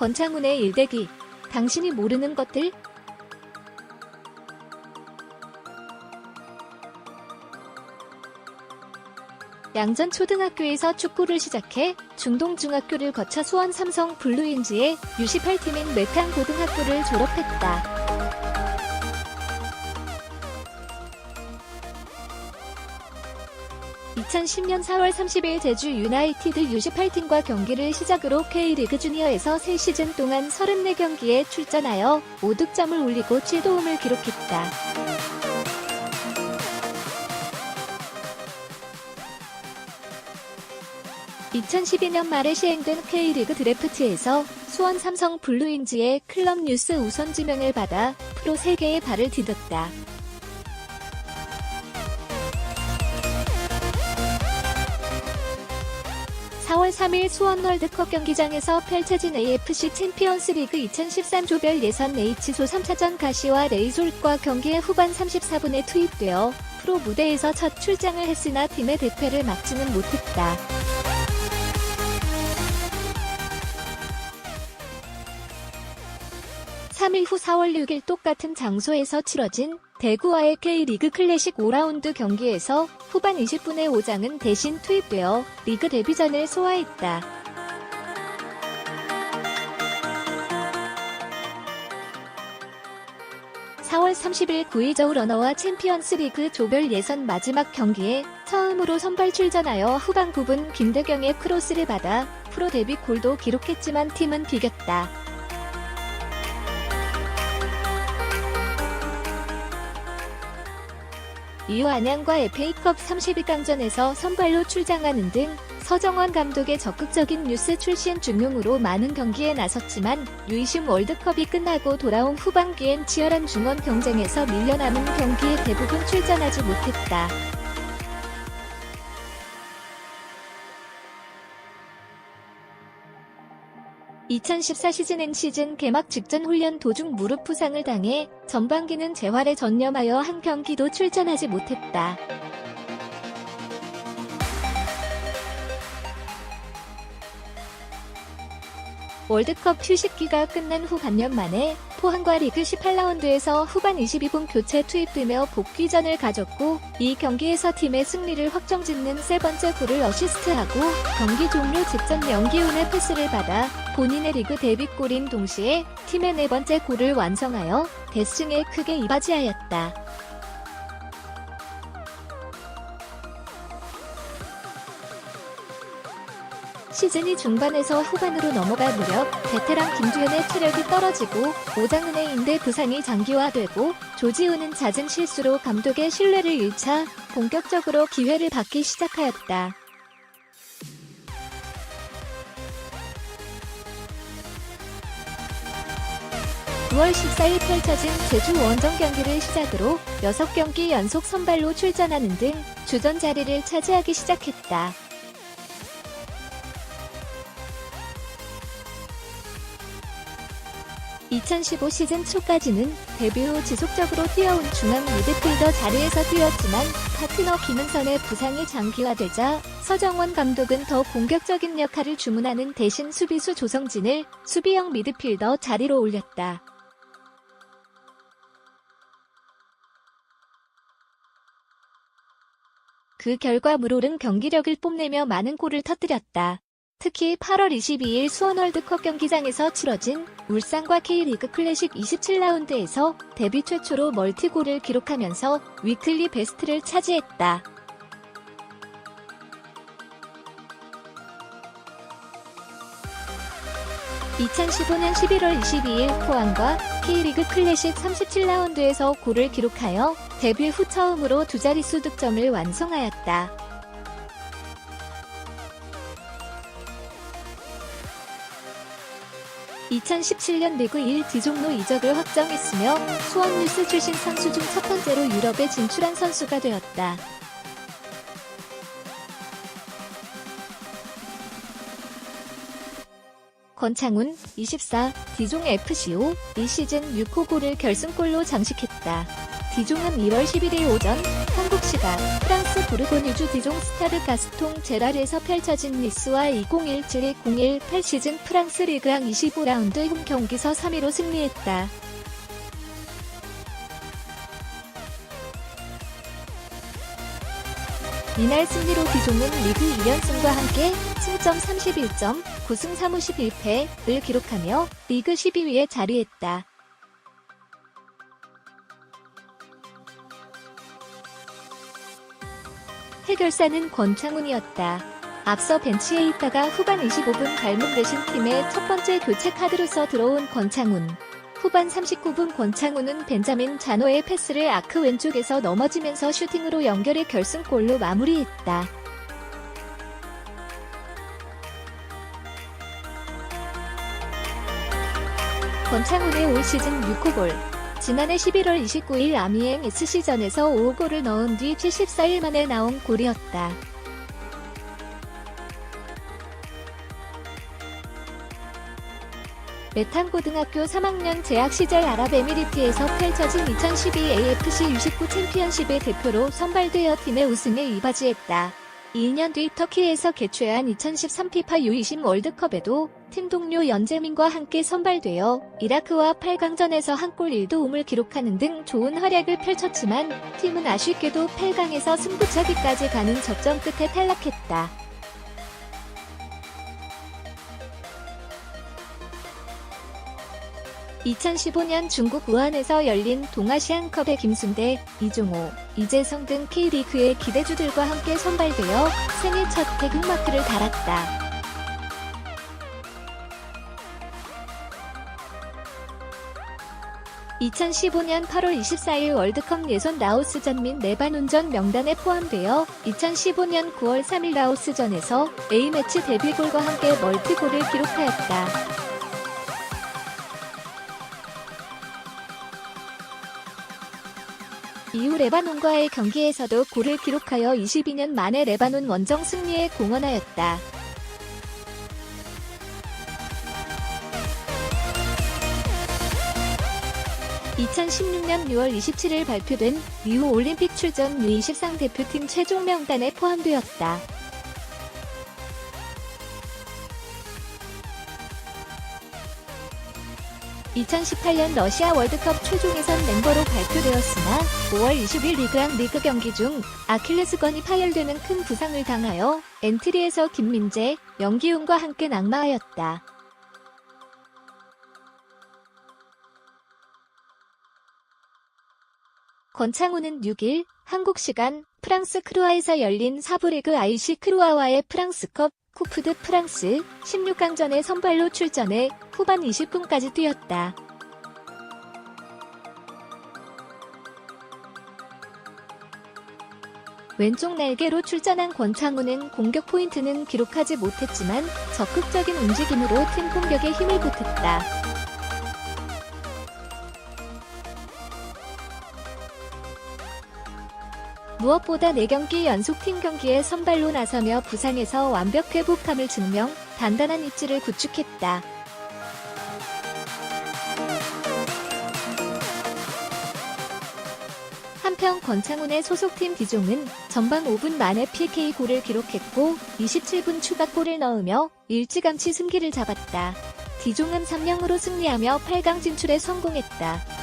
권창훈의 일대기. 당신이 모르는 것들? 양전초등학교에서 축구를 시작해 중동중학교를 거쳐 수원 삼성 블루인즈의 U18팀인 메탄고등학교를 졸업했다. 2010년 4월 30일 제주 유나이티드 U18팀과 경기를 시작으로 K리그 주니어에서 3시즌 동안 34경기에 출전하여 5득점을 올리고 7도움을 기록했다. 2012년 말에 시행된 K리그 드래프트에서 수원 삼성 블루인즈의 클럽 뉴스 우선 지명을 받아 프로 세계에 발을 디뎠다. (4월 3일) 수원 월드컵 경기장에서 펼쳐진 AFC 챔피언스리그 2013 조별 예선 H조 3차전 가시와 레이솔과 경기의 후반 34분에 투입되어 프로 무대에서 첫 출장을 했으나 팀의 대패를 막지는 못했다. 3일 후 4월 6일 똑같은 장소에서 치러진 대구와의 K리그 클래식 5라운드 경기에서 후반 20분에 오장은 대신 투입되어 리그 데뷔전을 소화했다. (4월 30일) 구의저우 러너와 챔피언스리그 조별 예선 마지막 경기에 처음으로 선발 출전하여 후반 9분 김대경의 크로스를 받아 프로 데뷔 골도 기록했지만 팀은 비겼다. 이후 안양과 FA컵 32강전에서 선발로 출장하는 등 서정원 감독의 적극적인 뉴스 출신 중용으로 많은 경기에 나섰지만 U20 월드컵이 끝나고 돌아온 후반기엔 치열한 중원 경쟁에서 밀려남은 경기에 대부분 출전하지 못했다. (2014) 시즌 시즌 개막 직전 훈련 도중 무릎 부상을 당해 전반기는 재활에 전념하여 한 경기도 출전하지 못했다. 월드컵 휴식기가 끝난 후 반년 만에 포항과 리그 18라운드에서 후반 22분 교체 투입되며 복귀전을 가졌고 이 경기에서 팀의 승리를 확정짓는 세 번째 골을 어시스트하고 경기 종료 직전 명기훈의 패스를 받아 본인의 리그 데뷔골인 동시에 팀의 네 번째 골을 완성하여 대승에 크게 이바지하였다. 시즌이 중반에서 후반으로 넘어갈 무렵 베테랑 김주현의 체력이 떨어지고 오장은의 인대 부상이 장기화되고 조지훈은 잦은 실수로 감독의 신뢰를 잃자 본격적으로 기회를 받기 시작하였다. (9월 14일) 펼쳐진 제주 원정 경기를 시작으로 6경기 연속 선발로 출전하는 등 주전 자리를 차지하기 시작했다. (2015) 시즌 초까지는 데뷔 후 지속적으로 뛰어온 중앙 미드필더 자리에서 뛰었지만 파트너 김은선의 부상이 장기화되자 서정원 감독은 더 공격적인 역할을 주문하는 대신 수비수 조성진을 수비형 미드필더 자리로 올렸다. 그 결과 물오른 경기력을 뽐내며 많은 골을 터뜨렸다. 특히 8월 22일 수원 월드컵 경기장에서 치러진 울산과 K리그 클래식 27라운드에서 데뷔 최초로 멀티골을 기록하면서 위클리 베스트를 차지했다. (2015년 11월 22일) 포항과 K리그 클래식 37라운드에서 골을 기록하여 데뷔 후 처음으로 두 자릿수 득점을 완성하였다. (2017년) 리그 1D 종로 이적을 확정했으며 수원 뉴스 출신 선수 중 첫 번째로 유럽에 진출한 선수가 되었다. 권창훈 24 D종 FC 후 이 시즌 6호 골을 결승골로 장식했다. 디종은 2월 11일 오전 한국 시각 프랑스 부르고뉴주 디종 스타드 가스통 제랄에서 펼쳐진 니스와 2017-2018 시즌 프랑스 리그왕 25라운드 홈 경기서 3위로 승리했다. 이날 승리로 디종은 리그 2연승과 함께 승점 31점, 9승 3무 11패를 기록하며 리그 12위에 자리했다. 해결사는 권창훈이었다. 앞서 벤치에 있다가 후반 25분 갈문 대신 팀의 첫 번째 교체 카드로서 들어온 권창훈. 후반 39분 권창훈은 벤자민 자노의 패스를 아크 왼쪽에서 넘어지면서 슈팅으로 연결해 결승골로 마무리했다. 권창훈의 올 시즌 6호 골. 지난해 11월 29일 아미엥 SC전에서 5골을 넣은 뒤 74일 만에 나온 골이었다. 메탄고등학교 3학년 재학 시절 아랍에미리트에서 펼쳐진 2012 AFC U19 챔피언십의 대표로 선발되어 팀의 우승에 이바지했다. 2년 뒤 터키에서 개최한 2013 피파 U20 월드컵에도 팀 동료 연재민과 함께 선발되어 이라크와 8강전에서 한 골 1도움을 기록하는 등 좋은 활약을 펼쳤지만 팀은 아쉽게도 8강에서 승부차기까지 가는 접전 끝에 탈락했다. (2015년) 중국 우한에서 열린 동아시안컵의 김순대, 이종호, 이재성 등 K리그의 기대주들과 함께 선발되어 생애 첫 태극마크를 달았다. (2015년 8월 24일) 월드컵 예선 라오스전 및 레바논전 명단에 포함되어 2015년 9월 3일 라오스전에서 A매치 데뷔골과 함께 멀티골을 기록하였다. 이후 레바논과의 경기에서도 골을 기록하여 22년 만에 레바논 원정 승리에 공헌하였다. (2016년 6월 27일) 발표된 이후 올림픽 출전 U23 대표팀 최종 명단에 포함되었다. (2018년) 러시아 월드컵 최종 예선 멤버로 발표되었으나 5월 20일 리그왕 리그 경기 중 아킬레스건이 파열되는 큰 부상을 당하여 엔트리에서 김민재, 명기훈과 함께 낙마하였다. 권창훈은 6일 한국 시간 프랑스 크루아에서 열린 4부 리그 IC 크루아와의 프랑스컵 쿠프 드 프랑스 16강전에 선발로 출전해 후반 20분까지 뛰었다. 왼쪽 날개로 출전한 권창훈은 공격 포인트는 기록하지 못했지만 적극적인 움직임으로 팀 공격에 힘을 보탰다. 무엇보다 4경기 연속 팀 경기에 선발로 나서며 부상에서 완벽 회복함을 증명, 단단한 입지를 구축했다. 한편 권창훈의 소속팀 디종은 전반 5분 만에 PK골을 기록했고 27분 추가골을 넣으며 일찌감치 승기를 잡았다. 디종은 3-0으로 승리하며 8강 진출에 성공했다.